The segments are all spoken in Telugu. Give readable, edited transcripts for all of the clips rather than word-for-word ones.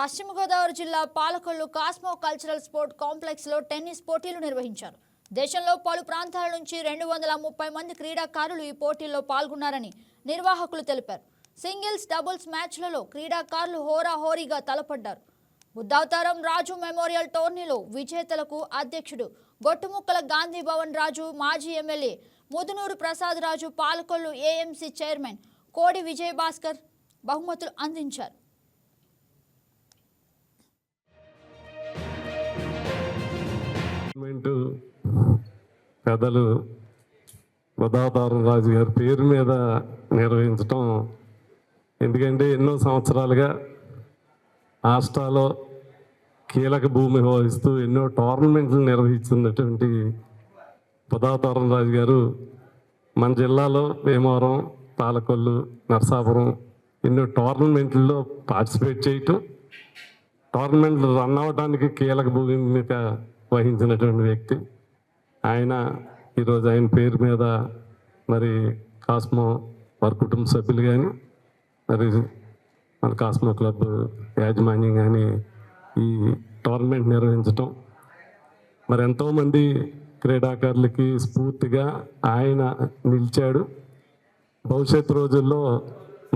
పశ్చిమ గోదావరి జిల్లా Palakollu cosmo cultural sport complex లో టెన్నిస్ పోటీలు నిర్వహించారు. దేశంలో పలు ప్రాంతాల నుంచి 230 మంది క్రీడాకారులు ఈ పోటీల్లో పాల్గొన్నారని నిర్వాహకులు తెలిపారు. సింగిల్స్, డబుల్స్ మ్యాచ్లలో క్రీడాకారులు హోరాహోరీగా తలపడ్డారు. బుద్ధావతారం రాజు మెమోరియల్ టోర్నీలో విజేతలకు అధ్యక్షుడు గొట్టుముక్కల గాంధీ భవన్ రాజు, మాజీ ఎమ్మెల్యే ముదునూరు ప్రసాద్ రాజు, పాలకొల్లు ఏఎంసీ చైర్మన్ కోడి విజయభాస్కర్ బహుమతులు అందించారు. పెద్దలు బుద్ధావతారం రాజు గారి పేరు మీద నిర్వహించటం, ఎందుకంటే ఎన్నో సంవత్సరాలుగా ఆస్ట్రాలో కీలక భూమి వహిస్తూ ఎన్నో టోర్నమెంట్లు నిర్వహిస్తున్నటువంటి బుద్ధావతారం రాజు గారు మన జిల్లాలో భీమవరం, పాలకొల్లు, నరసాపురం ఎన్నో టోర్నమెంట్లలో పార్టిసిపేట్ చేయటం, టోర్నమెంట్లు రన్ అవ్వడానికి కీలక భూమిక వహించినటువంటి వ్యక్తి ఆయన. ఈరోజు ఆయన పేరు మీద మరి కాస్మో వారి కుటుంబ సభ్యులు కానీ, మరి మన కాస్మో క్లబ్ యాజమాన్యం కానీ ఈ టోర్నమెంట్ నిర్వహించటం, మరి ఎంతోమంది క్రీడాకారులకి స్ఫూర్తిగా ఆయన నిలిచాడు. భవిష్యత్తు రోజుల్లో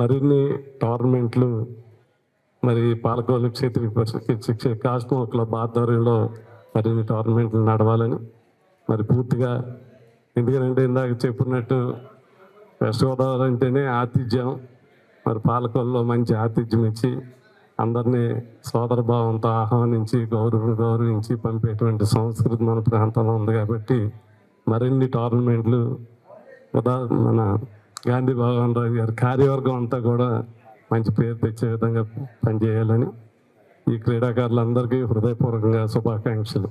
మరిన్ని టోర్నమెంట్లు మరి పాలకొల్లు క్షేత్రీయ కాస్మో క్లబ్ ఆధ్వర్యంలో మరిన్ని టోర్నమెంట్లు నడవాలని మరి పూర్తిగా, ఎందుకంటే ఇందాక చెప్పినట్టు వెస్ట్ గోదావరి అంటేనే ఆతిథ్యం. మరి పాలకొల్లో మంచి ఆతిథ్యం ఇచ్చి అందరినీ సోదర భావంతో ఆహ్వానించి గౌరవించి పంపేటువంటి సంస్కృతి మన ప్రాంతంలో ఉంది. కాబట్టి మరిన్ని టోర్నమెంట్లు మన గాంధీ భవన్ రావు గారి కార్యవర్గం అంతా కూడా మంచి పేరు తెచ్చే విధంగా పనిచేయాలని ఈ క్రీడాకారులందరికీ హృదయపూర్వకంగా శుభాకాంక్షలు.